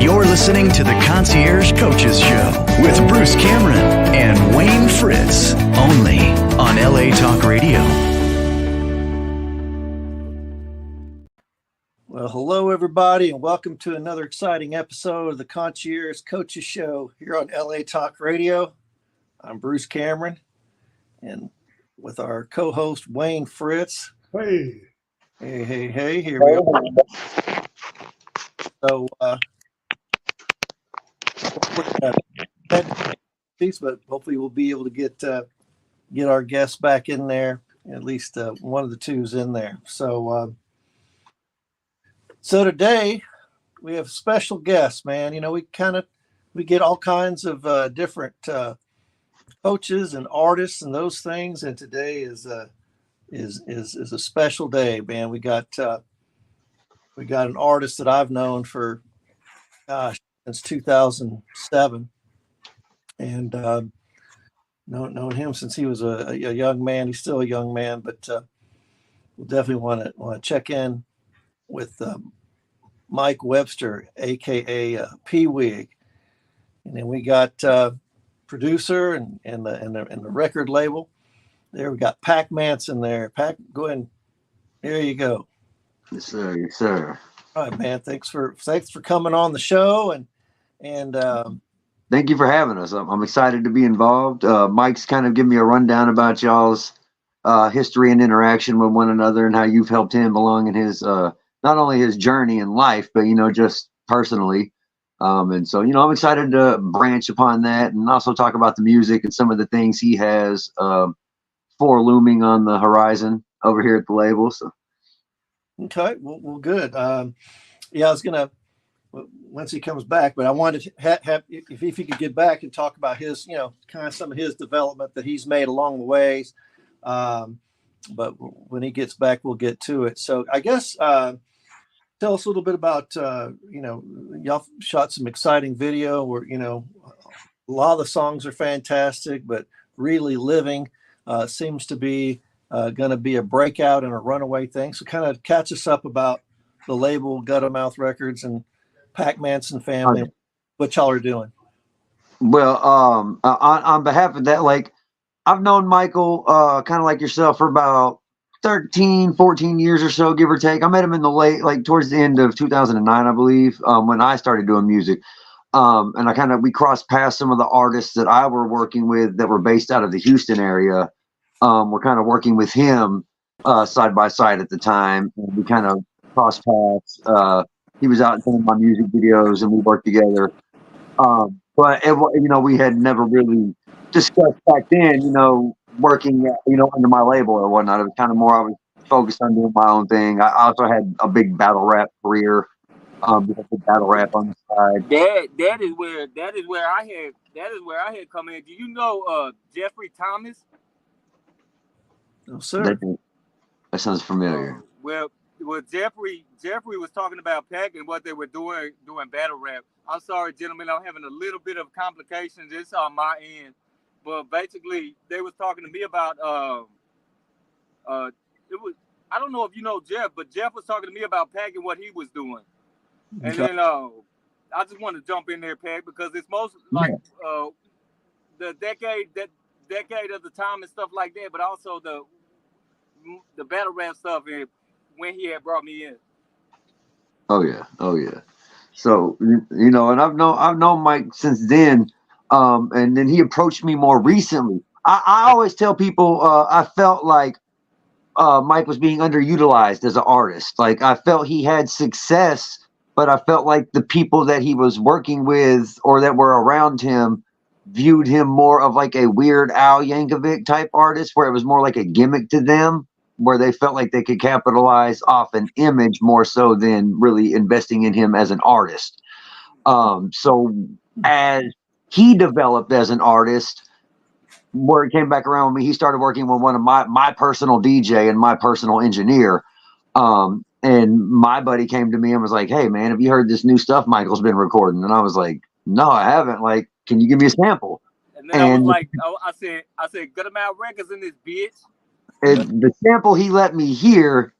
You're listening to the Concierge Coaches Show with Bruce Cameron and Wayne Fritz, only on LA Talk Radio. Well, hello, everybody, and welcome to another exciting episode of the Concierge Coaches Show here on LA Talk Radio. I'm Bruce Cameron, and with our co-host, Wayne Fritz. Hey. Hey, here we are. So, but hopefully we'll be able to get our guests back in there. At least one of the two's in there. So today we have special guests, man. You know, we get all kinds of different coaches and artists and those things. And today is a special day, man. We got an artist that I've known for since 2007, and known him since he was a young man. He's still a young man, but we'll definitely want to check in with Mike Webster, aka P-Wig, and then we got producer and the record label. There we got Pac Manson there. Pac, go ahead. There you go. Yes, sir. Yes, sir. All right, man. Thanks for coming on the show and thank you for having us. I'm excited to be involved. Mike's kind of giving me a rundown about y'all's history and interaction with one another and how you've helped him along in his not only his journey in life, but just personally. And so I'm excited to branch upon that and also talk about the music and some of the things he has looming on the horizon over here at the label. So. Okay, well, good. I was gonna once he comes back, but I wanted to have if he could get back and talk about his, kind of some of his development that he's made along the ways. But when he gets back, we'll get to it. So I guess tell us a little bit about y'all shot some exciting video where a lot of the songs are fantastic, but Really Living seems to be going to be a breakout and a runaway thing. So kind of catch us up about the label Guttermouth Records and Pac Manson family, what y'all are doing. Well, on behalf of that, I've known Michael kind of like yourself for about 13, 14 years or so, give or take. I met him in the late, towards the end of 2009, I believe, when I started doing music. And we crossed past some of the artists that I were working with that were based out of the Houston area. We're kind of working with him side by side at the time. And we kind of crossed paths. He was out in some of my music videos, and we worked together. But we had never really discussed back then, working, under my label or whatnot. It was kind of more I was focused on doing my own thing. I also had a big battle rap career. Because of battle rap on the side. That is where I had come in. Do you know Jeffrey Thomas? No, sir. That sounds familiar. Well, Jeffrey was talking about Pac and what they were doing battle rap. I'm sorry, gentlemen, I'm having a little bit of complications. It's on my end, but basically they was talking to me about it was, I don't know if you know Jeff, but Jeff was talking to me about Pac and what he was doing, and then I just want to jump in there, Pac, because it's most like the decade of the time and stuff like that, but also the battle rap stuff and when he had brought me in. Oh yeah. So and I've known Mike since then, and then he approached me more recently. I always tell people I felt like Mike was being underutilized as an artist. Like I felt he had success, but I felt like the people that he was working with or that were around him viewed him more of like a Weird Al Yankovic type artist, where it was more like a gimmick to them, where they felt like they could capitalize off an image more so than really investing in him as an artist. So as he developed as an artist, where it came back around with me, he started working with one of my personal DJ and my personal engineer. And my buddy came to me and was like, "Hey man, have you heard this new stuff Michael's been recording?" And I was like, "No, I haven't. Like, can you give me a sample?" And then I was like, I said, Guttermouth Records in this bitch. And the sample he let me hear,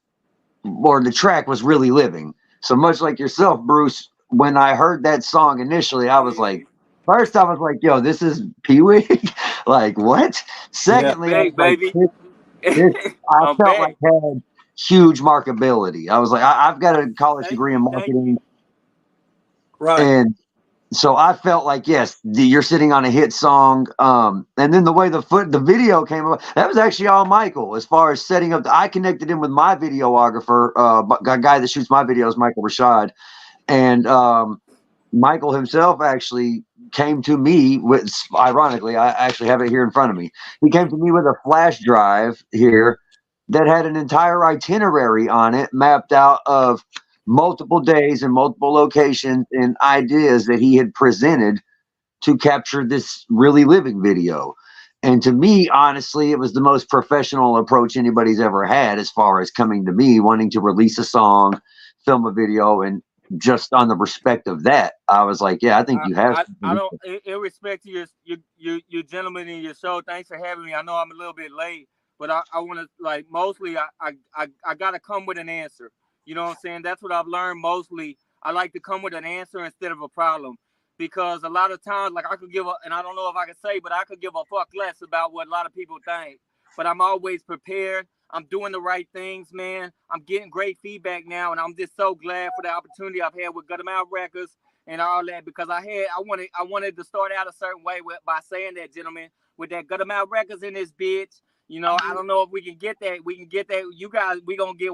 or the track, was Really Living. So much like yourself, Bruce, when I heard that song initially, I was like, first I was like, yo, this is Pee Wee. Like, what? Secondly, I was like, baby. this I I'm felt back. like had huge marketability. I was like, I've got a college degree in Thank marketing, Right. and so I felt like, yes, you're sitting on a hit song. And then the way the video came about, that was actually all Michael. As far as setting up, I connected him with my videographer, a guy that shoots my videos, Michael Rashad, and Michael himself actually came to me with. Ironically, I actually have it here in front of me. He came to me with a flash drive here that had an entire itinerary on it, mapped out of multiple days and multiple locations and ideas that he had presented to capture this really living video. And to me, honestly, it was the most professional approach anybody's ever had as far as coming to me, wanting to release a song, film a video, and just on the respect of that, I was like, yeah, I think you have. I don't, in respect to your gentlemen in your show, thanks for having me. I know I'm a little bit late, but I want to, like, mostly I got to come with an answer. You know what I'm saying? That's what I've learned mostly. I like to come with an answer instead of a problem, because a lot of times, like, I could give and I don't know if I can say, but I could give a fuck less about what a lot of people think. But I'm always prepared. I'm doing the right things, man. I'm getting great feedback now, and I'm just so glad for the opportunity I've had with Gut 'Em Out Records and all that, because I wanted to start out a certain way by saying that, gentlemen, with that Gut 'Em Out Records in this bitch. You know, I don't know if we can get that. We can get that. You guys, we gonna get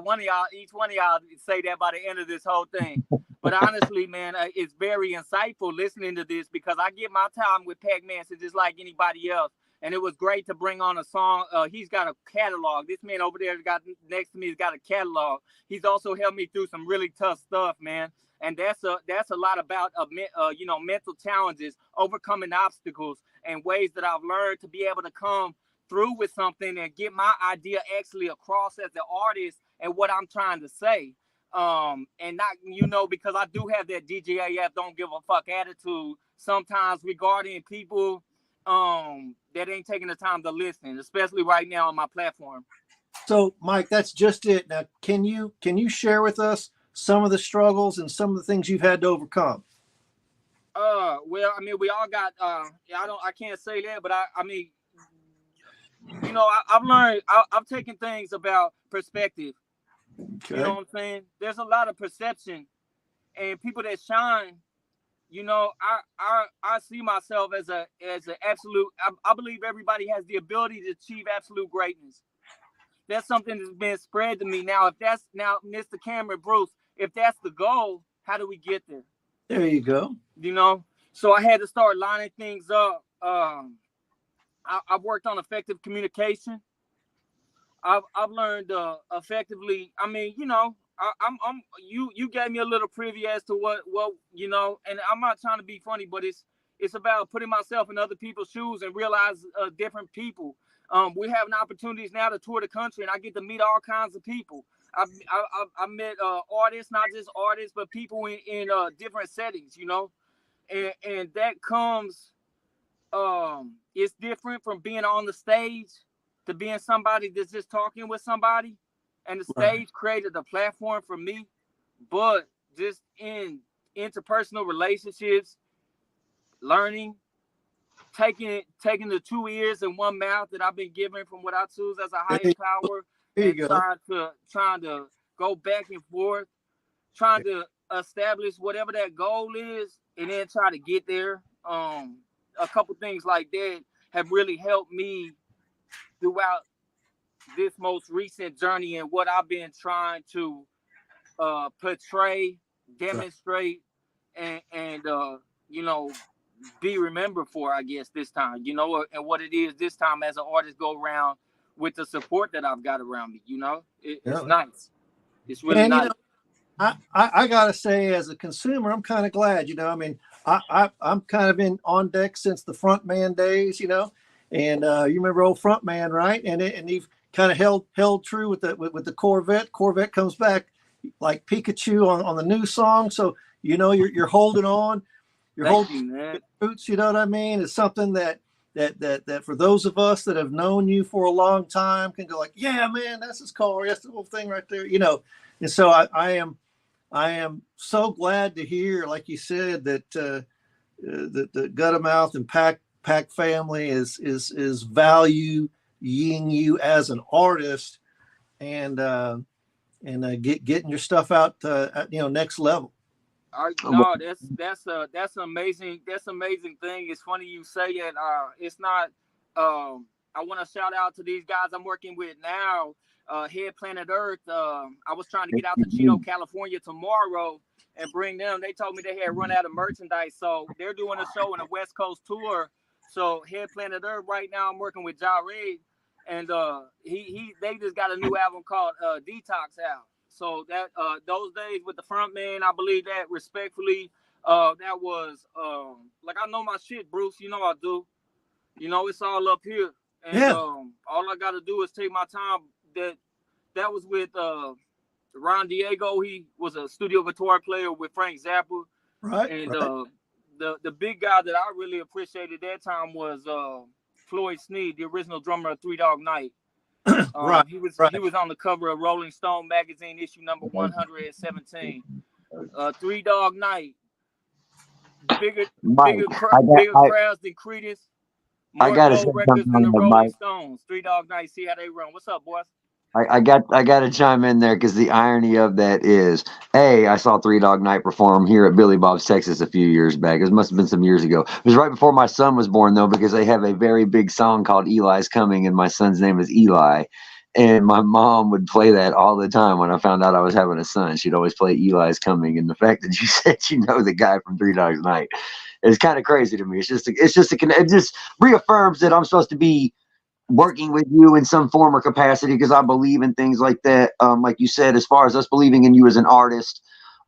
each one of y'all say that by the end of this whole thing. But honestly, man, it's very insightful listening to this, because I get my time with Pac-Man just like anybody else. And it was great to bring on a song. He's got a catalog. This man over there got next to me has got a catalog. He's also helped me through some really tough stuff, man. And that's a lot about mental challenges, overcoming obstacles, and ways that I've learned to be able to come through with something and get my idea actually across as an artist and what I'm trying to say. And not, because I do have that DJAF don't give a fuck attitude sometimes regarding people that ain't taking the time to listen, especially right now on my platform. So, Mike, that's just it. Now, can you share with us some of the struggles and some of the things you've had to overcome? Well, I mean, we all got. I can't say that, but I mean, I've learned. I've taken things about perspective. Okay. You know what I'm saying? There's a lot of perception, and people that shine. I see myself as an absolute. I believe everybody has the ability to achieve absolute greatness. That's something that's been spread to me. Now, Mr. Cameron, Bruce, if that's the goal, how do we get there? There you go. So I had to start lining things up. I've worked on effective communication. I've learned effectively. I mean, you gave me a little preview as to what and I'm not trying to be funny, but it's about putting myself in other people's shoes and realize different people. We're having opportunities now to tour the country, and I get to meet all kinds of people. I met artists, not just artists, but people in different settings, and that comes. It's different from being on the stage to being somebody that's just talking with somebody. And the stage created a platform for me, but just in interpersonal relationships, learning, taking the 2 ears and 1 mouth that I've been given from what I choose as a higher power, and trying to go back and forth, trying to establish whatever that goal is, and then try to get there. A couple things like that have really helped me throughout this most recent journey and what I've been trying to portray, demonstrate, and be remembered for, I guess, this time, and what it is this time as an artist go around with the support that I've got around me, it's nice. It's really nice. I gotta say, as a consumer, I'm kind of glad, I mean, I'm kind of been on deck since the Frontman days, and you remember old Frontman, right? And he've kind of held true with the Corvette. Corvette comes back like Pikachu on the new song, so you're holding on, you're holding roots. You know what I mean? It's something that for those of us that have known you for a long time can go like, yeah, man, that's his car, that's the whole thing right there, And so I am so glad to hear, like you said, that the Guttermouth and Pack family is valuing you as an artist, and getting your stuff out at, next level. No, that's an amazing thing. It's funny you say it. It's not. I want to shout out to these guys I'm working with now. Head Planet Earth. I was trying to get out to Chino, California tomorrow and bring them. They told me they had run out of merchandise, so they're doing a show in a West Coast tour. So Head Planet Earth right now, I'm working with Jared, and they just got a new album called Detox out. So that those days with the front man, I believe that respectfully, that was like, I know my shit, Bruce. You know I do. It's all up here, and all I got to do is take my time. That was with Ron Diego. He was a studio guitar player with Frank Zappa, right? And right. The big guy that I really appreciated that time was Floyd Sneed, the original drummer of Three Dog Night. Right. He was on the cover of Rolling Stone magazine, issue number 117. Three Dog Night, bigger crowds than Creedence, more gold records than the Rolling Stones. Three Dog Night, see how they run. What's up, boys? I got to chime in there because the irony of that is, I saw Three Dog Night perform here at Billy Bob's, Texas a few years back. It must have been some years ago. It was right before my son was born, though, because they have a very big song called Eli's Coming, and my son's name is Eli. And my mom would play that all the time when I found out I was having a son. She'd always play Eli's Coming. And the fact that you said the guy from Three Dogs Night is kind of crazy to me. It just reaffirms that I'm supposed to be working with you in some form or capacity, because I believe in things like that. Like you said, as far as us believing in you as an artist,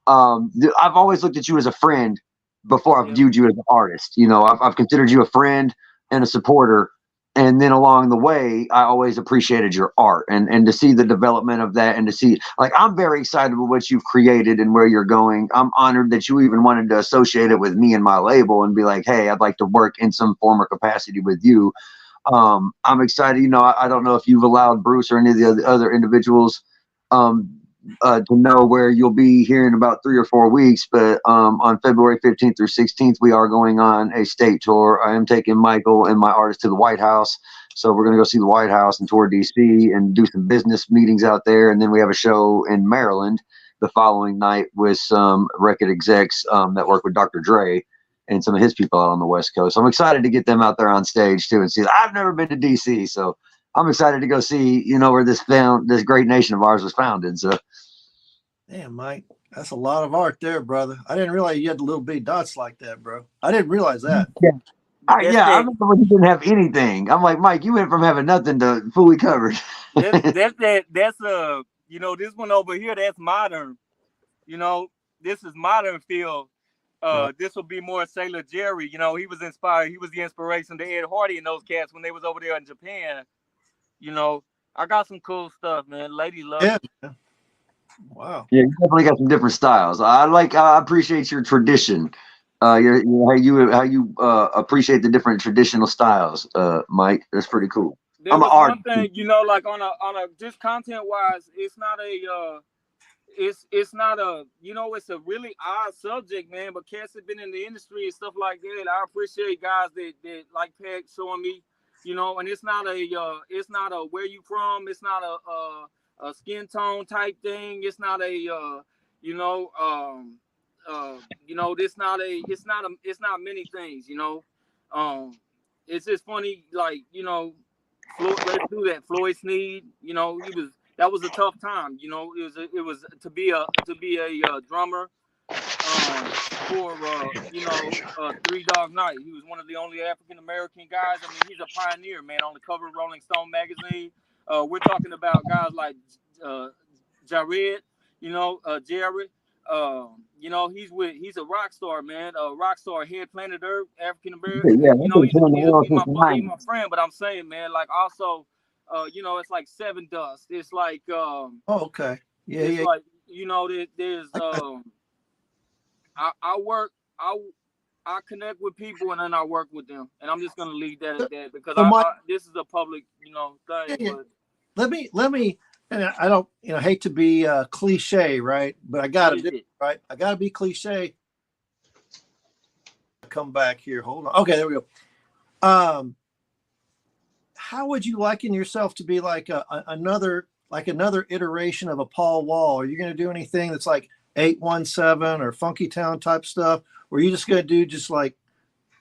I've always looked at you as a friend before I've viewed you as an artist. I've considered you a friend and a supporter. And then along the way, I always appreciated your art, and to see the development of that, and to see, like, I'm very excited with what you've created and where you're going. I'm honored that you even wanted to associate it with me and my label and be like, hey, I'd like to work in some form or capacity with you. I'm excited. I don't know if you've allowed Bruce or any of the other individuals to know where you'll be here in about 3 or 4 weeks, but on February 15th through 16th, we are going on a state tour. I am taking Michael and my artist to the White House. So we're going to go see the White House and tour DC and do some business meetings out there. And then we have a show in Maryland the following night with some record execs that work with Dr. Dre and some of his people out on the West Coast. So I'm excited to get them out there on stage too and see. I've never been to DC, so I'm excited to go see, where this great nation of ours was founded. So, damn, Mike, that's a lot of art there, brother. I didn't realize you had the little bitty dots like that, bro. I didn't realize that. Yeah, I remember when he didn't have anything. I'm like, Mike, you went from having nothing to fully covered. That's this one over here, that's modern. This is modern feel. This will be more Sailor Jerry. He was inspired. He was the inspiration to Ed Hardy and those cats when they was over there in Japan. I got some cool stuff, man. Lady love it. Wow. Yeah, you definitely got some different styles. I appreciate your tradition. How you appreciate the different traditional styles, Mike. That's pretty cool. I'm an artist. One thing, like on a just content wise, it's not a it's a really odd subject, man. But cats have been in the industry and stuff like that. I appreciate guys that like Peg showing me, and it's not a where you from. It's not a skin tone type thing. It's not it's not many things, it's just funny, like, let's do that. Floyd Sneed, that was a tough time, it was to be a drummer for Three Dog Night. He was one of the only African American guys. I mean, he's a pioneer, man, on the cover of Rolling Stone magazine. We're talking about guys like Jared, Jared. He's a rock star, man. A rock star, Head Planet Earth, African American. Yeah, he's my friend, but I'm saying, man, like also, it's like Seven Dust. It's like okay. Yeah, it's yeah. like, there's I connect with people and then I work with them, and I'm just gonna leave that at that because this is a public, thing. Yeah. But Let me And I don't, hate to be cliche, right? But I got to What is do it? right. I got to be cliche. Come back here. Hold on. Okay, there we go. How would you liken yourself to be like another iteration of a Paul Wall? Are you going to do anything that's like 817 or Funky Town type stuff? Or are you just going to do just like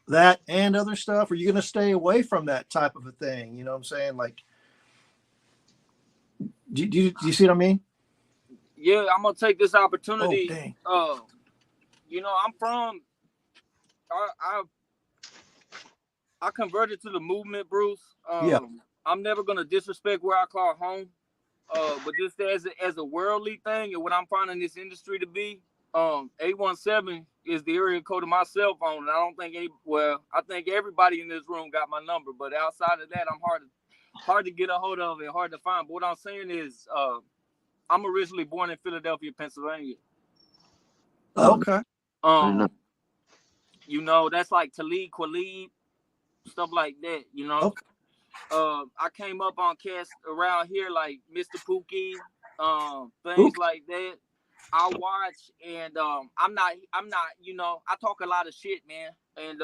that and other stuff? Or are you going to stay away from that type of a thing? You know what I'm saying? Like, do you see what I mean? Yeah, I'm gonna take this Oh, opportunity. dang. I'm from. I converted to the movement, Bruce. Yeah. I'm never gonna disrespect where I call home. But just as a worldly thing, and what I'm finding this industry to be, 817 is the area code of my cell phone, and I don't think I think everybody in this room got my number, but outside of that, I'm hard to get a hold of and hard to find. But what I'm saying is, I'm originally born in Philadelphia, Pennsylvania. Okay. That's like Talib Kweli, stuff like that, Okay. I came up on cast around here like Mr. Pookie, things like that. I watch, and I'm not, I talk a lot of shit, man, and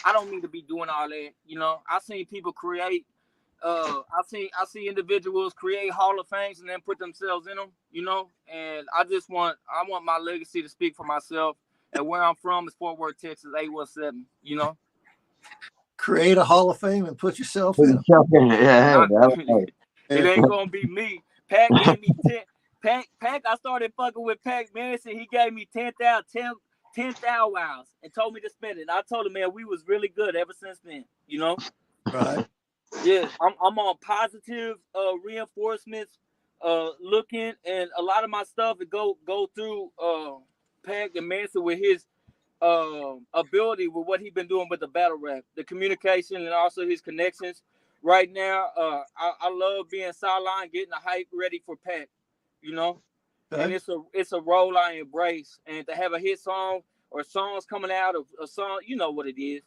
I don't mean to be doing all that, I seen people create, I see individuals create Hall of Fames and then put themselves in them, and I want my legacy to speak for myself, and where I'm from is Fort Worth, Texas, 817, Create a Hall of Fame and put yourself in. Yeah, it ain't gonna be me. Pac gave me 10. Pac, I started fucking with Pac Manson. He gave me 10,000 wows and told me to spend it. And I told him, man, we was really good ever since then. Right. Yeah, I'm on positive reinforcements, looking, and a lot of my stuff it go through Pac and Manson with his ability with what he's been doing with the battle rap, the communication, and also his connections. Right now, I love being sideline, getting the hype ready for Pac, Okay. and it's a role I embrace. And to have a hit song or songs coming out of a song, you know what it is.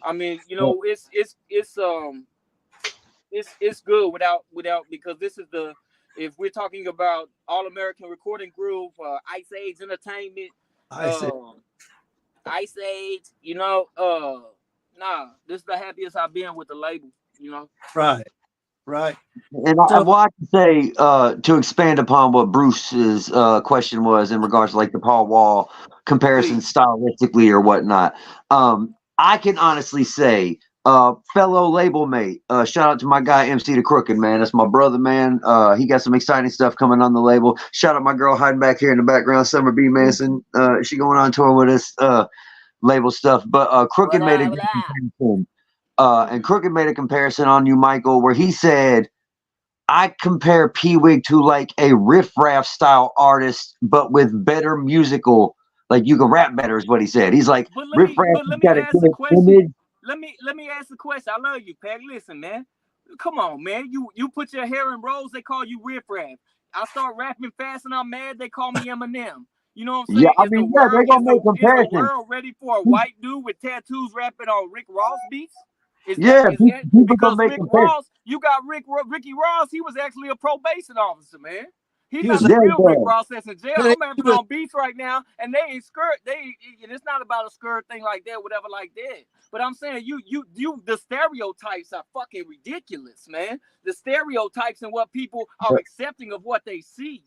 I mean, it's good without because this is if we're talking about All American Recording Group, Ice Age Entertainment, Ice Age, this is the happiest I've been with the label, Right. And I want to say, to expand upon what Bruce's question was in regards to like the Paul Wall comparison stylistically or whatnot. I can honestly say, fellow label mate, shout out to my guy MC the Crooked, man. That's my brother, man. He got some exciting stuff coming on the label. Shout out my girl hiding back here in the background, Summer B Manson. She going on tour with us, label stuff. But Crooked made a good comparison. And Crooked made a comparison on you, Michael, where he said, I compare P-Wig to like a riff-raff style artist, but with better musical, like you can rap better is what he said. He's like, riff-raff got a good image. Let me ask the question. I love you, Pac. Listen, man. Come on, man. You put your hair in rolls, they call you riff-raff. I start rapping fast and I'm mad, they call me Eminem. You know what I'm saying? Yeah, I mean, they're gonna make comparisons. Is the world ready for a white dude with tattoos rapping on Rick Ross beats? Because Rick Ross, you got Ricky Ross, he was actually a probation officer, man. He's not the real Rick Ross that's in jail. I'm rapping on beats right now, and they ain't skirt. And it's not about a skirt thing like that, whatever like that. But I'm saying the stereotypes are fucking ridiculous, man. The stereotypes and what people are accepting of what they see,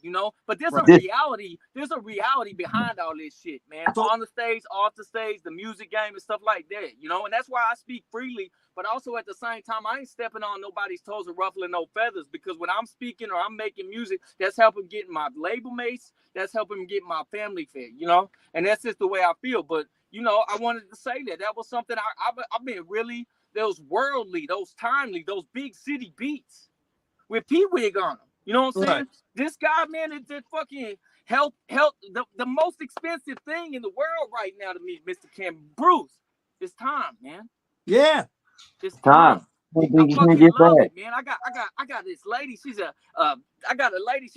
But there's a reality. There's a reality behind all this shit, man. On the stage, off the stage, the music game and stuff like that, And that's why I speak freely. But also at the same time, I ain't stepping on nobody's toes or ruffling no feathers, because when I'm speaking or I'm making music, that's helping get my label mates, that's helping get my family fed, And that's just the way I feel. But I wanted to say that was something I've been really, those worldly, those timely, those big city beats with P-Wig on them. You know what I'm saying? Right. This guy, man, is just fucking help the most expensive thing in the world right now to me, Mr. Cam. Bruce, it's time, man. Yeah. It's time. I fucking love it, man. I got this lady. She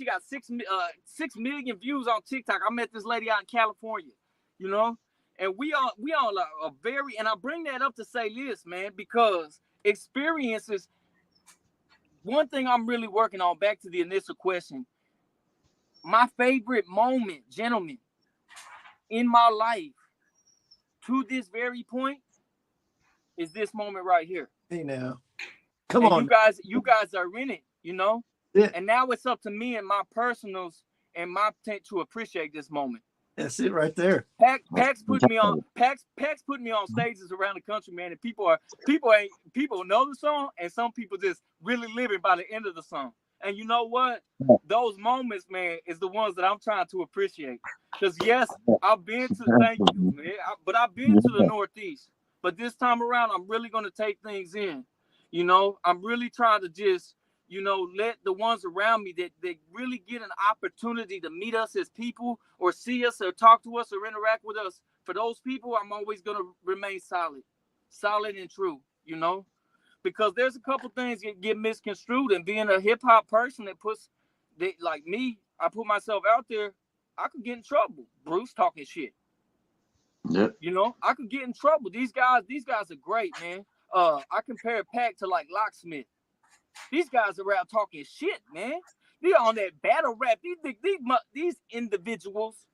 got 6 million views on TikTok. I met this lady out in California, and we all are a very, and I bring that up to say this, man, because experiences, one thing I'm really working on, back to the initial question, my favorite moment, gentlemen, in my life to this very point is this moment right here. Hey now. Come and on. you guys are in it, you know? Yeah. And now it's up to me and my personals and my intent to appreciate this moment. That's it right there. Pax put me on stages around the country, man, and people know the song, and some people just really live it by the end of the song. And you know what? Those moments, man, is the ones that I'm trying to appreciate. Because yes, I've been to the Northeast, but this time around, I'm really gonna take things in. You know, I'm really trying to just, you know, let the ones around me that really get an opportunity to meet us as people, or see us, or talk to us, or interact with us. For those people, I'm always gonna remain solid and true. You know. Because there's a couple things that get misconstrued, and being a hip hop person like me, I put myself out there, I could get in trouble. Bruce talking shit. Yeah. You know, I could get in trouble. These guys are great, man. I compare Pac to like Locksmith. These guys are out talking shit, man. They on that battle rap. These individuals,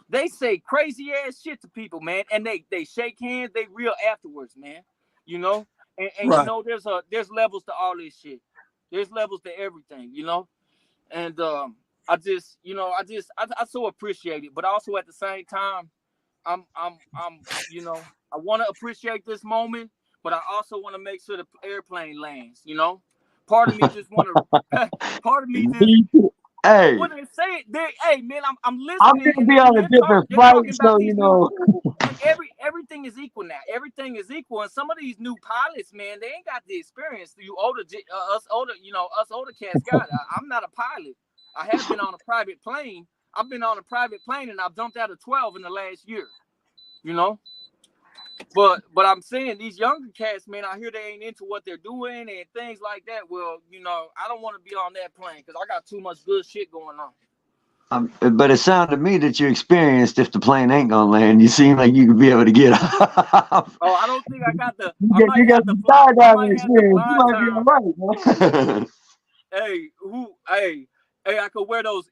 they say crazy ass shit to people, man, and they shake hands, they real afterwards, man. You know. And right. You know, there's levels to all this shit. There's levels to everything, you know. And I so appreciate it. But also at the same time, I'm you know, I want to appreciate this moment, but I also want to make sure the airplane lands, you know. Part of me just Hey, when they say it, hey man, I'm listening. I'm gonna be on a different flight, so you know. Everything is equal now. Everything is equal, and some of these new pilots, man, they ain't got the experience. Us older cats got. I'm not a pilot. I have been on a private plane. I've been on a private plane, and I've jumped out of 12 in the last year. You know. But I'm saying these younger cats, man, I hear they ain't into what they're doing and things like that. Well, you know, I don't want to be on that plane because I got too much good shit going on. But it sounded to me that you experienced if the plane ain't gonna land, you seem like you could be able to get off. Oh, I don't think I got the. You got the skydiving experience. You might be all right, man. Hey, I could wear those.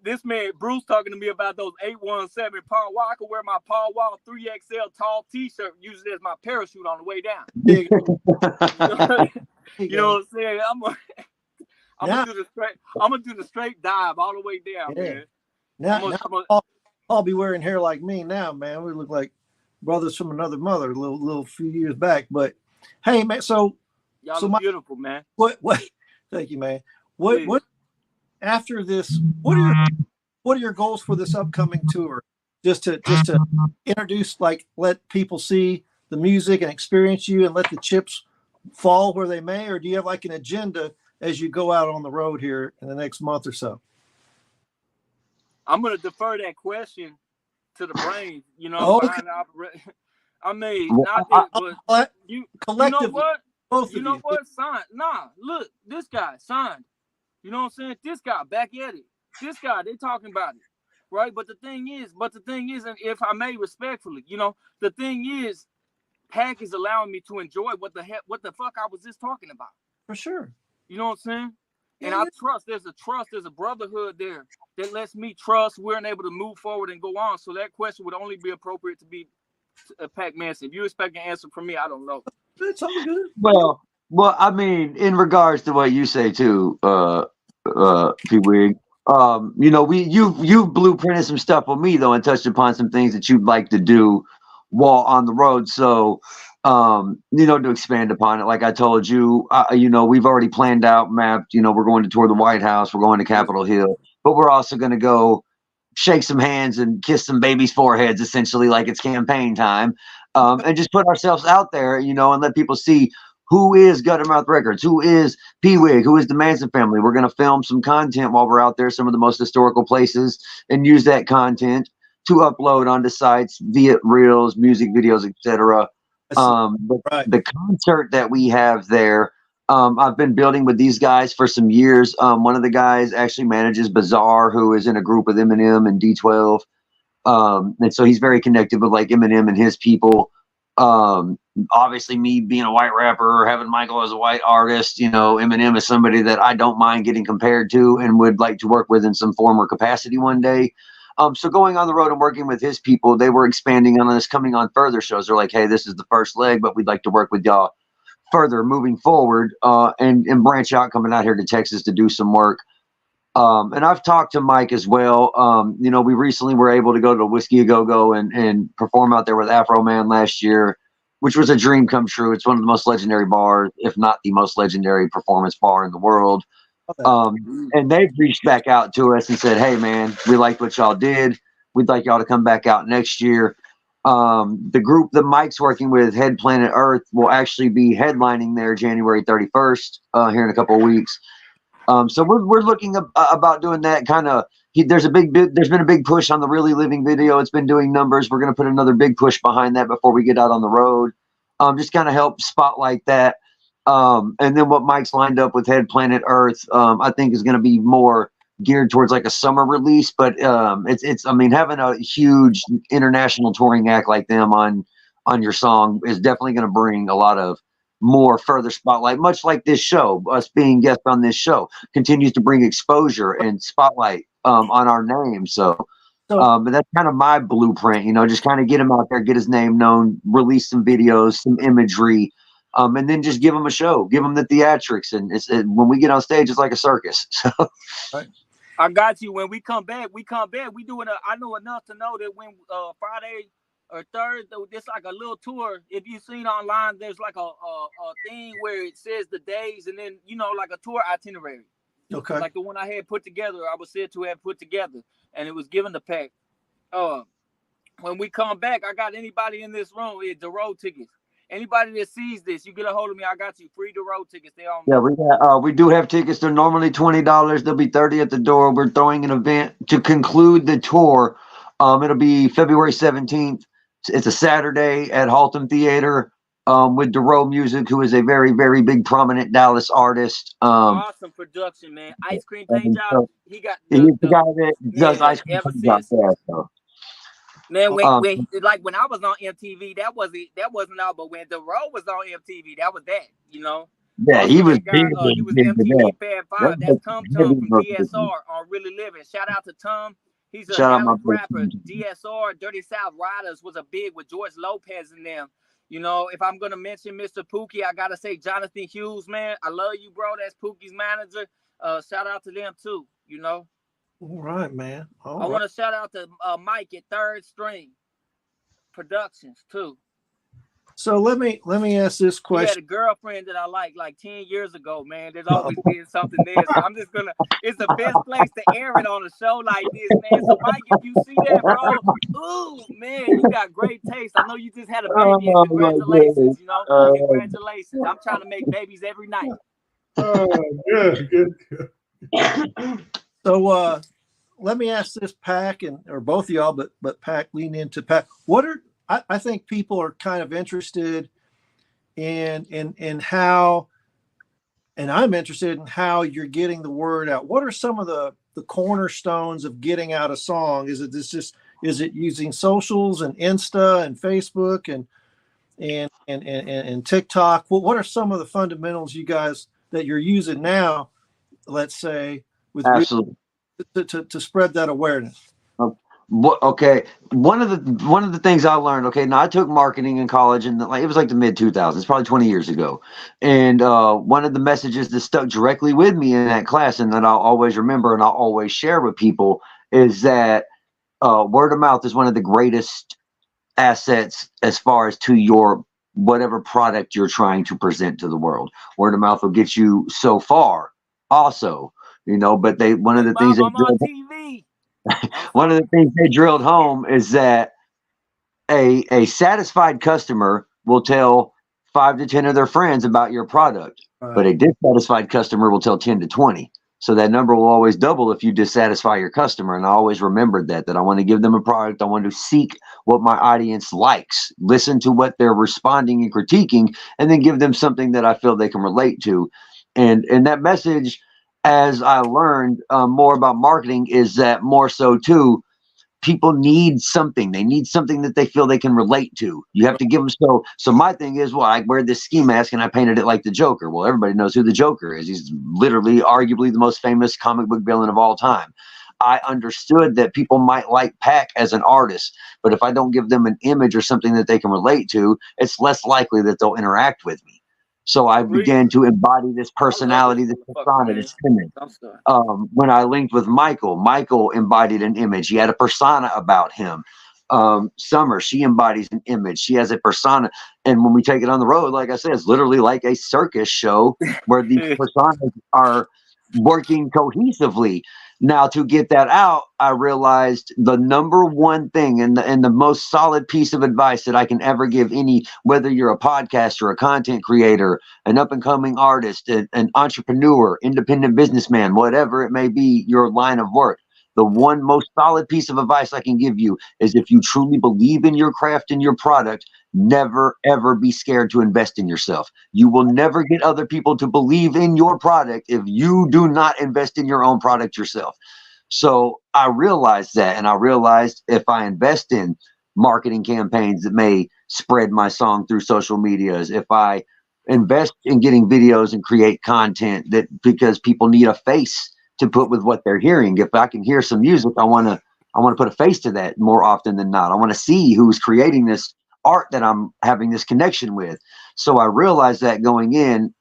This man Bruce talking to me about those 817 Paul Wall. I could wear my Paul Wall 3XL tall T-shirt, use it as my parachute on the way down. You know what I'm saying? I'm gonna do the straight dive all the way down, man. Now I'll be wearing hair like me now, man. We look like brothers from another mother, a little few years back. But hey, man, y'all look beautiful, man. What? Thank you, man. What? After this, what are your goals for this upcoming tour? Just to introduce, like, let people see the music and experience you, and let the chips fall where they may, or do you have like an agenda as you go out on the road here in the next month or so? I'm gonna defer that question to the brain. You know, okay. I mean, not that, but you know what? Both you know what? Signed. Nah, look, this guy signed. You know what I'm saying? This guy back at it. This guy, they talking about it, right? But the thing is, and if I may respectfully, you know, the thing is, Pac is allowing me to enjoy what the fuck I was just talking about. For sure. You know what I'm saying? And I trust. There's a brotherhood there that lets me trust we're able to move forward and go on. So that question would only be appropriate to be Pac Manson. If you expect an answer from me, I don't know. That's all good. Well, I mean, in regards to what you say too, P-Wig, you know, you've blueprinted some stuff with me though, and touched upon some things that you'd like to do while on the road. So, you know, to expand upon it, like I told you, you know, we've already planned out, mapped. You know, we're going to tour the White House, we're going to Capitol Hill, but we're also going to go shake some hands and kiss some babies' foreheads, essentially, like it's campaign time, and just put ourselves out there, you know, and let people see who is Guttermouth Records, who is P-Wig, who is the Manson family. We're going to film some content while we're out there, some of the most historical places, and use that content to upload onto sites via reels, music videos, etc. The concert that we have there, I've been building with these guys for some years. One of the guys actually manages Bazaar, who is in a group with Eminem and D12. And so he's very connected with like Eminem and his people. obviously me being a white rapper, having Michael as a white artist, Eminem is somebody that I don't mind getting compared to and would like to work with in some form or capacity one day. So going on the road and working with his people, they were expanding on us, coming on further shows. They're like, hey, this is the first leg, but we'd like to work with y'all further moving forward, and branch out, coming out here to Texas to do some work. And I've talked to Mike as well. We recently were able to go to Whiskey A Go-Go and perform out there with Afro Man last year, which was a dream come true. It's one of the most legendary bars, if not the most legendary performance bar in the world. And they've reached back out to us and said, hey, man, we liked what y'all did. We'd like y'all to come back out next year. The group that Mike's working with, Head Planet Earth, will actually be headlining there January 31st, here in a couple of weeks. So we're looking about doing that kind of. There's been a big push on the Really Living video. It's been doing numbers. We're going to put another big push behind that before we get out on the road. Just kind of help spotlight that. And then what Mike's lined up with Head Planet Earth, I think is going to be more geared towards like a summer release. But having a huge international touring act like them on your song is definitely going to bring a lot of more further spotlight, much like this show. Us being guests on this show continues to bring exposure and spotlight on our name. So but that's kind of my blueprint, just kind of get him out there, get his name known, release some videos, some imagery, and then just give him a show, give him the theatrics. And when we get on stage, it's like a circus. So Right. I got you. When we come back, we doing I know enough to know that when Friday or Thursday, it's like a little tour. If you've seen online, there's like a thing where it says the days and then, like a tour itinerary. Okay. Like the one I had put together, I was said to have put together, and it was given the pack. When we come back, I got anybody in this room, it's the road tickets. Anybody that sees this, you get a hold of me. I got you free the road tickets. They on. Yeah, we do have tickets. They're normally $20. They'll be $30 at the door. We're throwing an event to conclude the tour. It'll be February 17th. It's a Saturday at Haltom Theater with Dero Music, who is a very, very big, prominent Dallas artist. Awesome production, man. Ice Cream Paint Job. He's the guy that does Ice Cream Paint Job there. So. Man, when I was on MTV, that wasn't out. But when Dero was on MTV, that was that. Yeah, he was. He was MTV Fab 5. That's Tom from DSR on Really Living. Shout out to Tom. He's a Dallas rapper. DSR, Dirty South Riders was a big with George Lopez and them. If I'm gonna mention Mr. Pookie, I gotta say Jonathan Hughes, man. I love you, bro. That's Pookie's manager. Shout out to them too. All right, man. I want to shout out to Mike at Third String Productions too. So let me ask this question. He had a girlfriend that I like 10 years ago, man. There's always been something there. So I'm just gonna. It's the best place to air it on a show like this, man. So Mike, if you see that, bro, ooh, man, you got great taste. I know you just had a baby. Congratulations, congratulations. I'm trying to make babies every night. Good. So let me ask this, Pac, or both of y'all, but Pac, lean into Pac. I think people are kind of interested in how, and I'm interested in how you're getting the word out. What are some of the cornerstones of getting out a song? Is it using socials and Insta and Facebook and TikTok? What are some of the fundamentals you guys that you're using now, let's say, with absolutely to spread that awareness? Okay, one of the things I learned. Okay, now I took marketing in college, and it was like the mid 2000s, probably 20 years ago. And one of the messages that stuck directly with me in that class, and that I'll always remember and I'll always share with people, is that word of mouth is one of the greatest assets as far as to your whatever product you're trying to present to the world. Word of mouth will get you so far, also. But one of the things I'm on TV. One of the things they drilled home is that a satisfied customer will tell 5 to 10 of their friends about your product, but a dissatisfied customer will tell 10 to 20. So that number will always double if you dissatisfy your customer. And I always remembered that I want to give them a product. I want to seek what my audience likes, listen to what they're responding and critiquing, and then give them something that I feel they can relate to. And that message, as I learned more about marketing, is that more so too, people need something. They need something that they feel they can relate to. You have to give them. So my thing is, well, I wear this ski mask and I painted it like the Joker. Well, everybody knows who the Joker is. He's literally arguably the most famous comic book villain of all time. I understood that people might like Pac as an artist, but if I don't give them an image or something that they can relate to, it's less likely that they'll interact with me. So I began to embody this personality, this persona, this image. When I linked with Michael embodied an image. He had a persona about him. Summer, she embodies an image. She has a persona. And when we take it on the road, like I said, it's literally like a circus show where these personas are working cohesively. Now, to get that out, I realized the number one thing and the most solid piece of advice that I can ever give any, whether you're a podcaster, a content creator, an up-and-coming artist, an entrepreneur, independent businessman, whatever it may be, your line of work. The one most solid piece of advice I can give you is if you truly believe in your craft and your product, never, ever be scared to invest in yourself. You will never get other people to believe in your product if you do not invest in your own product yourself. So I realized that, and I realized if I invest in marketing campaigns that may spread my song through social medias, if I invest in getting videos and create content that because people need a face to put with what they're hearing. If I can hear some music, I want to put a face to that more often than not. I want to see who's creating this art that I'm having this connection with. So I realized that going in,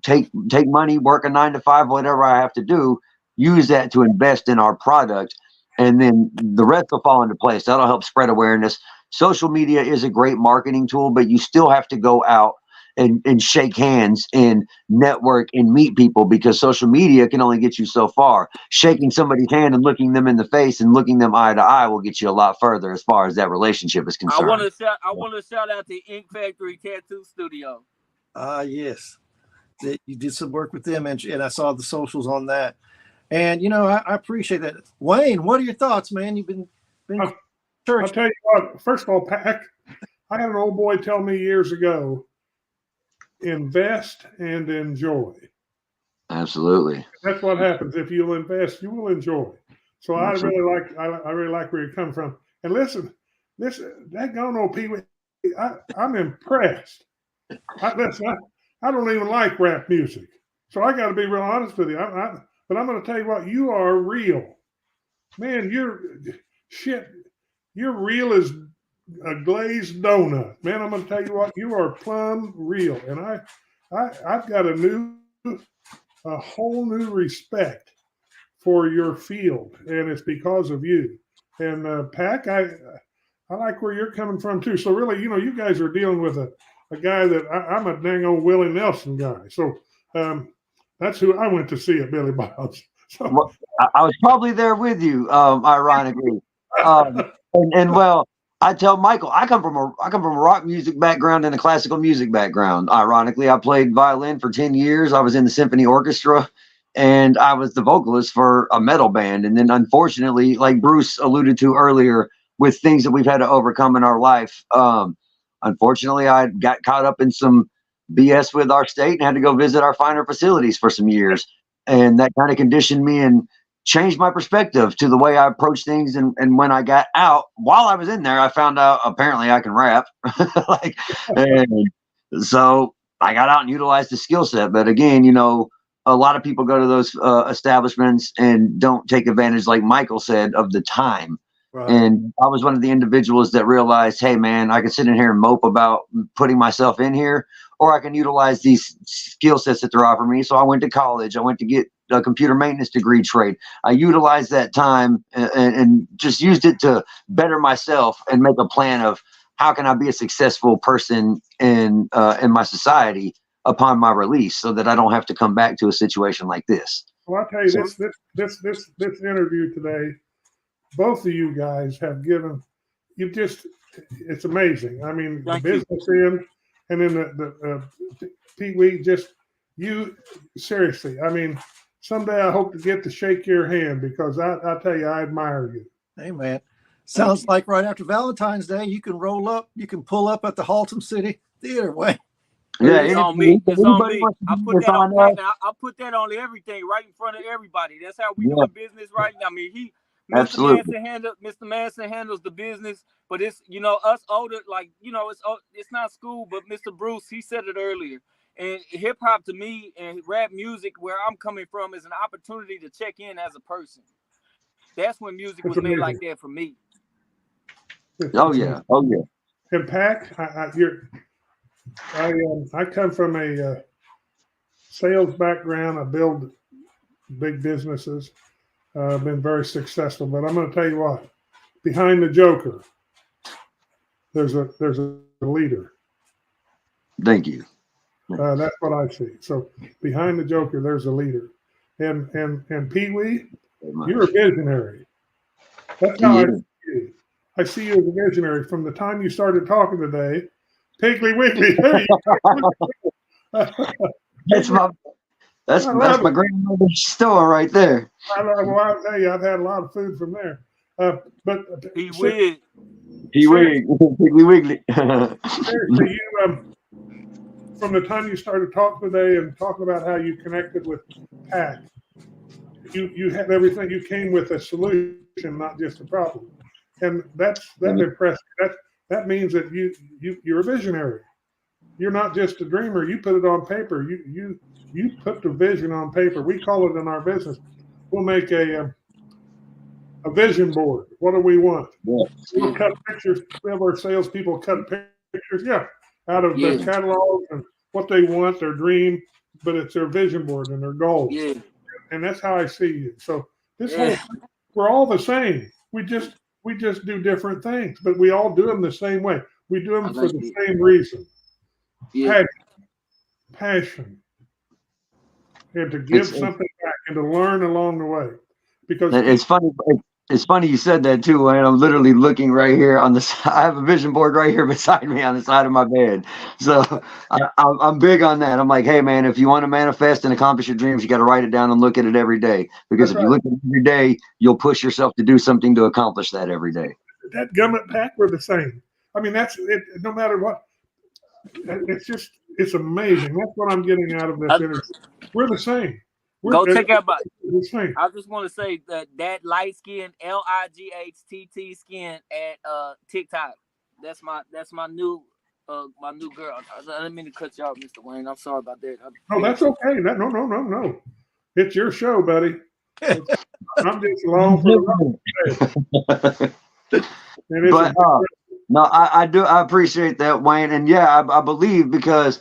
take money, work a 9 to 5, whatever I have to do, use that to invest in our product, and then the rest will fall into place. That'll help spread awareness. Social media is a great marketing tool, but you still have to go out and shake hands and network and meet people, because social media can only get you so far. Shaking somebody's hand and looking them in the face and looking them eye to eye will get you a lot further as far as that relationship is concerned. I want to shout out the Ink Factory Tattoo Studio. Yes. You did some work with them, and I saw the socials on that. And, I appreciate that. Wayne, what are your thoughts, man? You've been I'll tell you what, first of all, Pac, I had an old boy tell me years ago, invest and enjoy. Absolutely. That's what happens. If you'll invest, you will enjoy. So I really like where you're coming from. And listen, that gone old Pee Wee, I'm impressed. I don't even like rap music. So I got to be real honest with you. But I'm going to tell you what, you are real. Man, you're real as a glazed donut. Man, I'm going to tell you what, you are plumb real. And I've got a whole new respect for your field, and it's because of you. And Pac, I like where you're coming from too. So really, you guys are dealing with a guy that I'm a dang old Willie Nelson guy. So that's who I went to see at Billy Bob's. So, well, I was probably there with you, ironically. And well, I tell Michael, I come from a rock music background and a classical music background. Ironically, I played violin for 10 years. I was in the symphony orchestra, and I was the vocalist for a metal band. And then, unfortunately, like Bruce alluded to earlier, with things that we've had to overcome in our life, unfortunately, I got caught up in some BS with our state and had to go visit our finer facilities for some years. And that kind of conditioned me and changed my perspective to the way I approach things. And when I got out, while I was in there, I found out apparently I can rap. And so I got out and utilized the skill set. But again, a lot of people go to those establishments and don't take advantage, like Michael said, of the time. Right. And I was one of the individuals that realized, hey, man, I can sit in here and mope about putting myself in here, or I can utilize these skill sets that they're offering me. So I went to college. I went to get a computer maintenance degree trade. I utilized that time and just used it to better myself and make a plan of how can I be a successful person in my society upon my release, so that I don't have to come back to a situation like this. Well, I'll tell you, this interview today, both of you guys have given, it's amazing. I mean, the business end, and then the Pee Wee, you, seriously, I mean, someday I hope to get to shake your hand, because I tell you, I admire you. Hey, man. Sounds like right after Valentine's Day, you can pull up at the Haltom City Theater. Way. Yeah, it's on me. It's on me. I put that on everything, right in front of everybody. That's how we do business right now. I mean, Absolutely. Mr. Manson handles the business, but it's, us older, like, it's not school, but Mr. Bruce, he said it earlier. And hip hop to me and rap music, where I'm coming from, is an opportunity to check in as a person. That's when music was made like that for me. Oh yeah. And Pac, I come from a sales background. I build big businesses. I've been very successful, but I'm going to tell you what. Behind the Joker, there's a leader. Thank you. That's what I see. So behind the Joker, there's a leader. And Pee Wee, you're a visionary. That's how I see you. I see you as a visionary from the time you started talking today. Piggly Wiggly, there you go. That's my grandmother's store right there. I'll tell you, I've had a lot of food from there. But Pee Wee. Piggly Wiggly. Seriously, from the time you started talking today and talking about how you connected with Pac, you had everything. You came with a solution, not just a problem, and that's impressive. That means that you're a visionary. You're not just a dreamer. You put it on paper. You put the vision on paper. We call it in our business. We'll make a vision board. What do we want? Yes. We'll cut pictures. We have our salespeople cut pictures. Yeah, out of their catalogs and what they want, their dream, but it's their vision board and their goals. Yeah. And that's how I see you. So we're all the same. We just do different things, but we all do them the same way. We do them for the same reason. Yeah. Passion. And to give something back and to learn along the way. Because it's funny. It's funny you said that too, and I'm literally looking right here on the. I have a vision board right here beside me on the side of my bed. So I'm big on that. I'm like, hey man, if you want to manifest and accomplish your dreams, you got to write it down and look at it every day. Because if you look at it every day, you'll push yourself to do something to accomplish that every day. That Gummit Pack, we're the same. I mean, that's it. No matter what, it's amazing. That's what I'm getting out of this interview. We're the same. Go check out. I just want to say that light skin LIGHTT skin at TikTok. That's my new girl. I didn't mean to cut you off, Mr. Wayne. I'm sorry about that. No, that's okay. No. It's your show, buddy. I'm just along for the ride. But no, I do. I appreciate that, Wayne, and yeah, I believe because.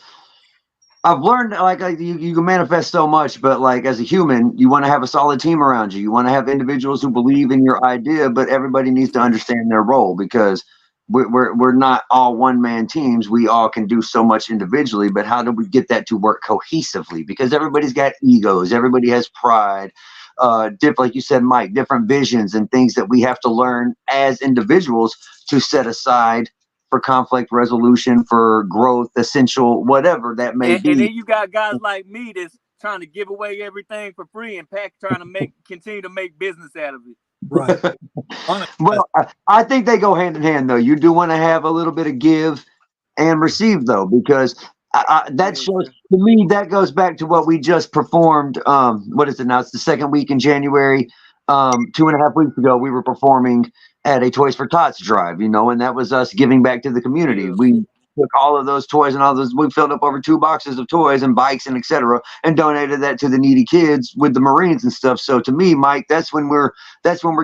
I've learned you can manifest so much, but like as a human, you want to have a solid team around you. You want to have individuals who believe in your idea, but everybody needs to understand their role because we're not all one-man teams. We all can do so much individually, but how do we get that to work cohesively? Because everybody's got egos, everybody has pride, like you said, Mike, different visions and things that we have to learn as individuals to set aside for conflict resolution, for growth, essential, whatever that may be. And then you got guys like me that's trying to give away everything for free, and Pac trying to continue to make business out of it. Right. Well, I think they go hand in hand, though. You do want to have a little bit of give and receive, though, because that shows to me that goes back to what we just performed. What is it now? It's the second week in January. 2.5 weeks ago, we were performing at a Toys for Tots drive, and that was us giving back to the community. We took all of those toys and all those, we filled up over 2 boxes of toys and bikes and etc. and donated that to the needy kids with the Marines and stuff. So to me, Mike, that's when we're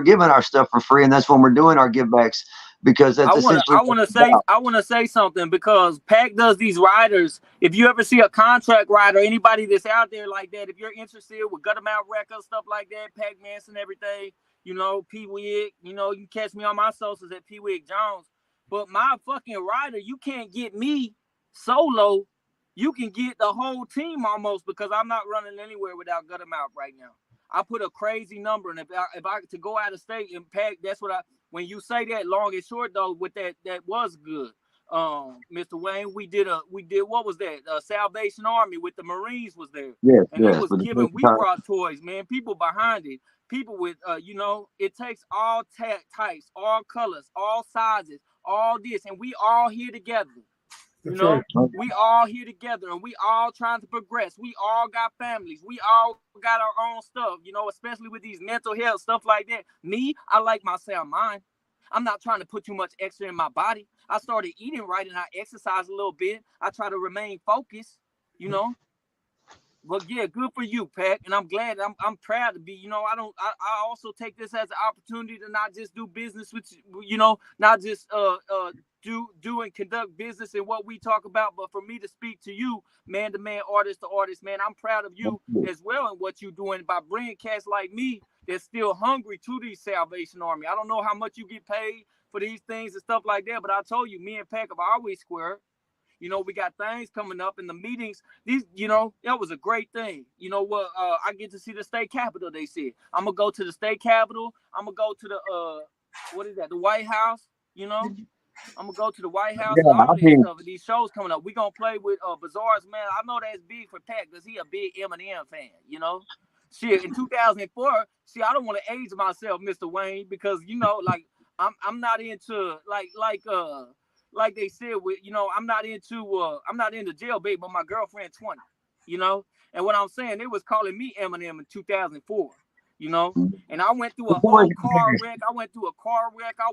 giving our stuff for free, and that's when we're doing our give backs. Because that's I want to say something, because Pac does these riders. If you ever see a contract rider, anybody that's out there like that, if you're interested with gut amount records, stuff like that, Pac Manson, everything, Pee Wig, you can catch me on my socials at Pee Wig Jones. But my fucking rider, you can't get me solo. You can get the whole team almost, because I'm not running anywhere without gut amount right now. I put a crazy number, and if I to go out of state and Pac, that's what when you say that, long and short though, with that was good. Mr. Wayne, we did what was that? Salvation Army with the Marines was there. Yes, and it was given. We brought toys, man. People behind it. People with it takes all types, all colors, all sizes, all this, and we all here together. You know, we all here together and we all trying to progress. We all got families. We all got our own stuff, you know, especially with these mental health stuff like that. Me, I like my sound mind. I'm not trying to put too much extra in my body. I started eating right and I exercise a little bit. I try to remain focused, you know. But yeah, good for you, Pat. And I'm glad. I'm proud to be. You know, I also take this as an opportunity to not just do business with you know, not just do and conduct business and what we talk about, but for me to speak to you, man to man, artist to artist, man. I'm proud of you as well and what you're doing by bringing cats like me that's still hungry to the Salvation Army. I don't know how much you get paid for these things and stuff like that, but I told you, me and Pat have always squared. You know, we got things coming up in the meetings. These, you know, that was a great thing. You know what? I get to see the state capitol. They said I'm gonna go to the state capitol. I'm gonna go to the what is that? The White House. You know, I'm gonna go to the White House and all this stuff. These shows coming up. We gonna play with Bazaar's, man. I know that's big for Pat because he a big Eminem fan. You know, shit. In 2004, see, I don't want to age myself, Mr. Wayne, because you know, like I'm not into like they said, with you know, I'm not into jailbait, but my girlfriend 20, you know. And what I'm saying, they was calling me Eminem in 2004, you know. And I went through a whole car wreck. I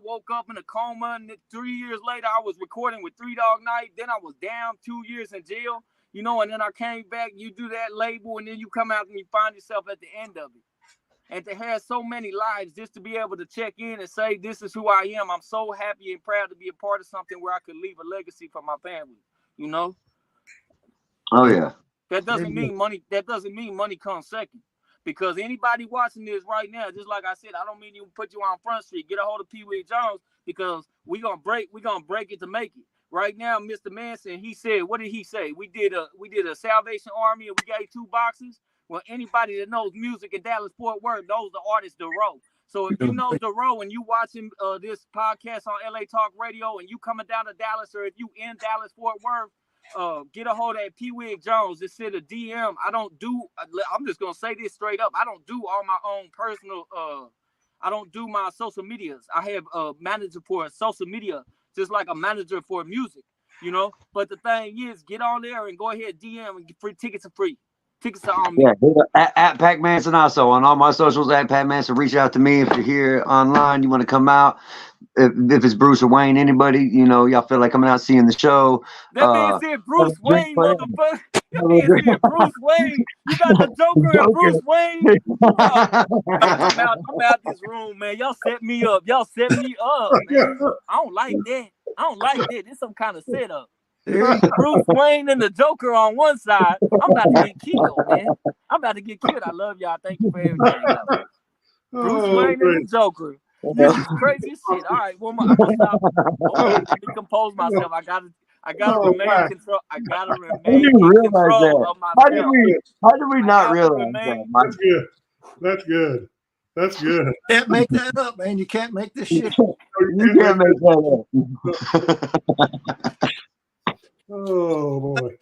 woke up in a coma, and 3 years later, I was recording with 3 Dog Night. Then I was down 2 years in jail, you know. And then I came back. You do that label, and then you come out and you find yourself at the end of it. And to have so many lives, just to be able to check in and say, this is who I am. I'm so happy and proud to be a part of something where I could leave a legacy for my family, you know? Oh, yeah. That doesn't mean money. That doesn't mean money comes second. Because anybody watching this right now, just like I said, I don't mean to put you on Front Street. Get a hold of Pee Wee Jones because we're gonna break it to make it. Right now, Mr. Manson, he said, what did he say? We did a Salvation Army and we gave 2 boxes. Well, anybody that knows music in Dallas Fort Worth knows the artist DeRoe. So if you know DeRoe and you watching this podcast on LA Talk Radio and you coming down to Dallas, or if you in Dallas Fort Worth, get a hold of that Pee Wee Jones. Just send a DM. I'm just gonna say this straight up. I don't do all my own personal. I don't do my social medias. I have a manager for social media, just like a manager for music, you know. But the thing is, get on there and go ahead DM and get free tickets are free. Tickets are on me. Yeah, at Pac Manson also on all my socials. At Pac Manson, reach out to me if you're here online. You want to come out. If it's Bruce or Wayne, anybody, you know, y'all feel like coming out seeing the show. That man said Bruce Wayne, motherfucker. That man said Bruce Wayne. You got the Joker and Bruce Wayne. I'm out this room, man. Y'all set me up. Man. I don't like that. It's some kind of setup. Bruce Wayne and the Joker on one side. I'm about to get killed, man. I love y'all. Thank you for everything. Bruce Wayne and the Joker. This is crazy shit. All right, well, I gotta stop. Let me compose myself. I gotta remain control. I gotta remain in control of myself. How did we not realize that? That's good. Can't make that up, man. You can't make this shit. You can't make that up. Oh boy.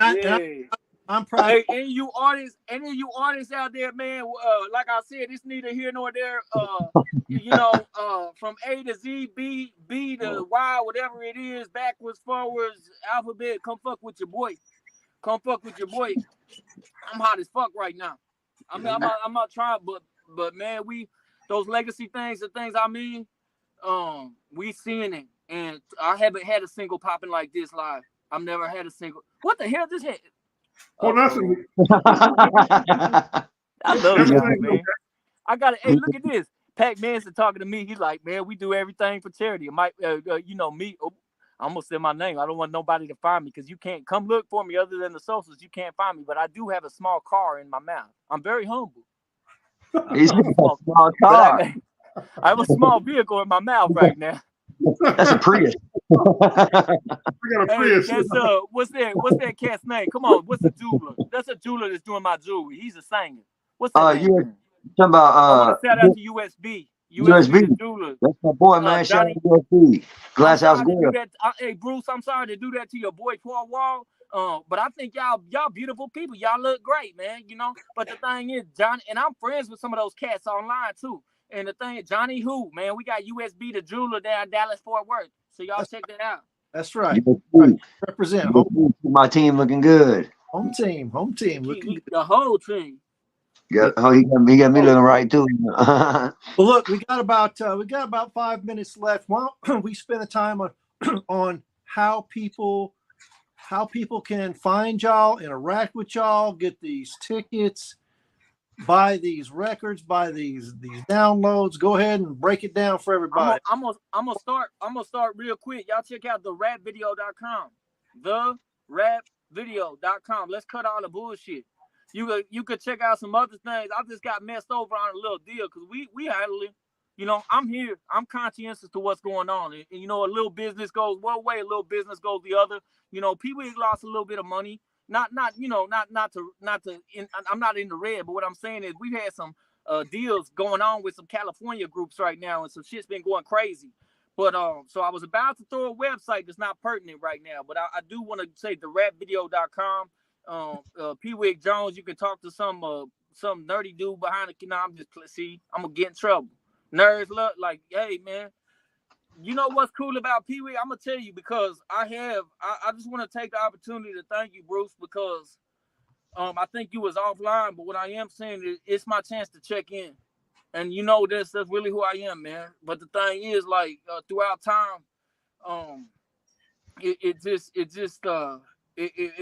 I'm proud. Hey, any of you artists out there, man, like I said, it's neither here nor there. You know, from A to Z, B to Y, whatever it is, backwards, forwards, alphabet, come fuck with your boy. I'm hot as fuck right now. I mean, I'm not trying, but man, those legacy things, the things I mean, we seeing it, and I haven't had a single popping like this live. I've never had a single. What the hell just hit? Nothing. I love you, man. I got it. Hey, look at this. Pac Manson talking to me. He's like, man, we do everything for charity. You know me. I'm gonna say my name. I don't want nobody to find me because you can't come look for me other than the socials. You can't find me, but I do have a small car in my mouth. I'm very humble. He's a small car. I have a small vehicle in my mouth right now. That's a Prius. I got a Prius. That's what's that cat's name? Come on, what's a jeweler? That's a jeweler that's doing my jewelry. He's a singer. What's that? You talking about I want to shout out to USB. USB jeweler. That's my boy, man. Shout out to USB. Glass House Grill. Hey Bruce, I'm sorry to do that to your boy Paul Wall. But I think y'all beautiful people. Y'all look great, man. You know. But the thing is, Johnny, and I'm friends with some of those cats online too. And the thing is, Johnny Who, man, we got USB the jeweler down in Dallas Fort Worth. So y'all check that out. That's right. Yes, Right. Represent yes, my team looking good. home team. Looking good. The whole team. Yeah, oh, he got me looking right too. Well, look, we got about 5 minutes left. Why don't we spend the time on on how people can find y'all, interact with y'all, get these tickets, buy these records, buy these downloads. Go ahead and break it down for everybody. I'm gonna start real quick. Y'all check out therapvideo.com. Therapvideo.com. Let's cut all the bullshit. You could check out some other things. I just got messed over on a little deal because we handle it. You know, I'm here. I'm conscientious to what's going on. And you know, a little business goes one way, a little business goes the other. You know, Pee-wee lost a little bit of money. Not to. I'm not in the red, but what I'm saying is we've had some deals going on with some California groups right now, and some shit's been going crazy. But so I was about to throw a website that's not pertinent right now, but I do want to say therapvideo.com. Pee-wee Jones, you can talk to some nerdy dude behind the. No, I'm gonna get in trouble. Nerds look like, hey man, you know what's cool about Pee-wee? I'm gonna tell you because I just want to take the opportunity to thank you, Bruce, because I think you was offline, but what I am saying is it's my chance to check in. And you know that's really who I am, man. But the thing is, like, throughout time, it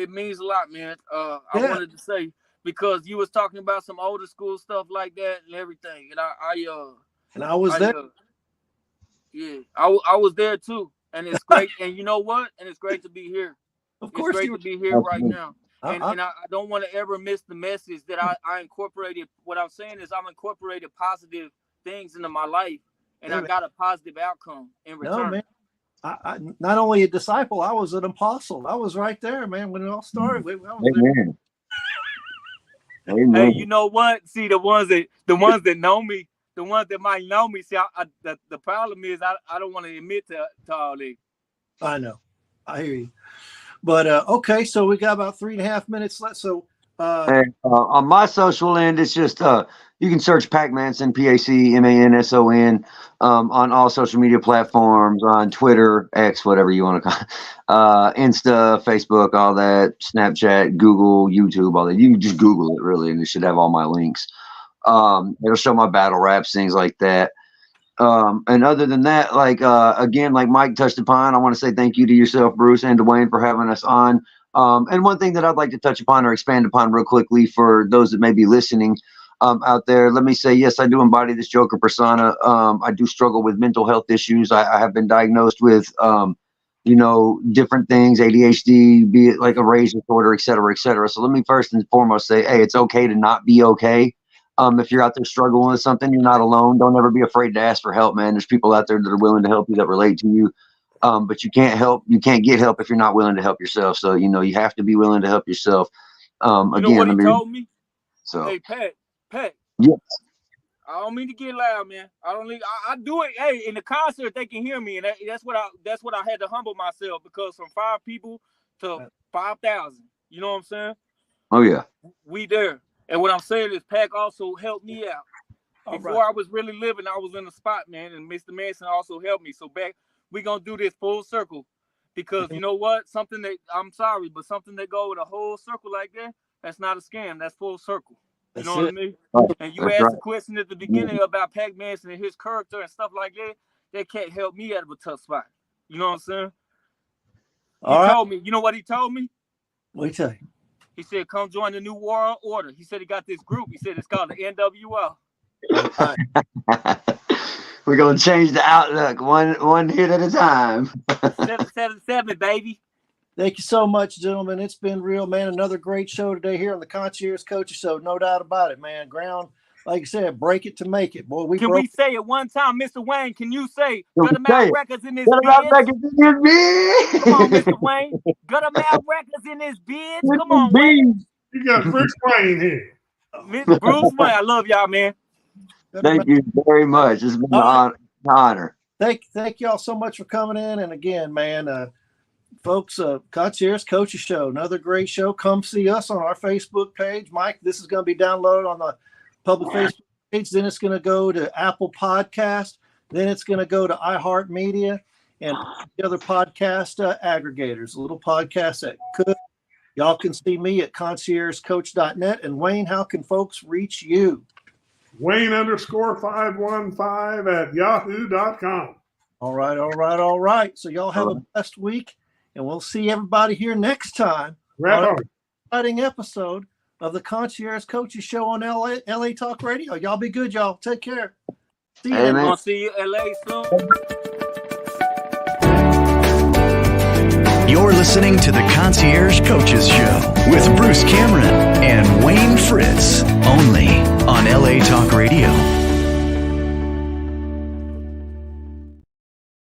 means a lot, man. I wanted to say because you was talking about some older school stuff like that and everything, and I was there. Yeah, I was there too, and it's great. And you know what? And it's great to be here. Of course, it's great to be here right now. And I don't want to ever miss the message that I incorporated. What I'm saying is I've incorporated positive things into my life, and I got a positive outcome in return. No, man. I not only a disciple, I was an apostle. I was right there, man, when it all started. Amen. Amen. Hey, you know what? See, the ones that know me, the ones that might know me. See, the problem is I don't want to admit to all that. I know. I hear you. But okay, so we got about 3.5 minutes left. So on my social end, it's just you can search Pac-Manson, Pacmanson, on all social media platforms, on Twitter, X, whatever you want to call it, Insta, Facebook, all that, Snapchat, Google, YouTube, all that. You can just Google it, really, and it should have all my links. It'll show my battle raps, things like that. And other than that, like again, like Mike touched upon, I want to say thank you to yourself, Bruce, and Dwayne for having us on. And one thing that I'd like to touch upon or expand upon real quickly for those that may be listening out there, let me say, yes, I do embody this Joker persona. I do struggle with mental health issues. I have been diagnosed with, different things, ADHD, be it like a rage disorder, et cetera, et cetera. So let me first and foremost say, hey, it's okay to not be okay. If you're out there struggling with something, you're not alone. Don't ever be afraid to ask for help, man. There's people out there that are willing to help you, that relate to you. But you can't get help if you're not willing to help yourself. So, you have to be willing to help yourself. Again, you know what he told me? So, hey, Pat. Yes. I don't mean to get loud, man. I do it. Hey, in the concert, they can hear me, and that's what I had to humble myself, because from 5 people to 5,000. You know what I'm saying? Oh yeah. We there. And what I'm saying is Pac also helped me out. Before I was really living, I was in the spot, man, and Mr. Manson also helped me. So we're going to do this full circle, because you know what? I'm sorry, but something that go with a whole circle like that, that's not a scam. That's full circle. You know what I mean? And you asked a question at the beginning about Pac Manson and his character and stuff like that. That can't help me out of a tough spot. You know what I'm saying? He told me, you know what he told me? What'd he tell you? He said, come join the New World Order. He said he got this group. He said it's called the NWO. We're going to change the outlook one hit at a time. 777, baby. Thank you so much, gentlemen. It's been real, man. Another great show today here on the Concierge Coaches Show. No doubt about it, man. Ground, like I said, break it to make it. Boy, Can we say it one time, Mr. Wayne? Can you say Gutter Mouth Records in this bitch? Come on, Mr. Wayne. Gutter Mouth Records in this bitch. Come on, Wayne. You got Bruce Wayne here. Mr. Bruce Wayne, I love y'all, man. Thank you very much. It's been an honor. Thank y'all so much for coming in. And again, man, folks, Concierge Coaches Show, another great show. Come see us on our Facebook page. Mike, this is going to be downloaded on the public Facebook page. Then it's going to go to Apple Podcast. Then it's going to go to iHeartMedia. and the other podcast aggregators, little podcasts that could. Y'all can see me at conciergecoach.net. And Wayne, how can folks reach you? Wayne_515 at yahoo.com. All right. So y'all have a blessed week, and we'll see everybody here next time. Right on. Exciting episode of the Concierge Coaches Show on LA Talk Radio. Y'all be good, y'all. Take care. See you. Amen. I'll see you LA soon. You're listening to the Concierge Coaches Show with Bruce Cameron and Wayne Fritz, only on LA Talk Radio.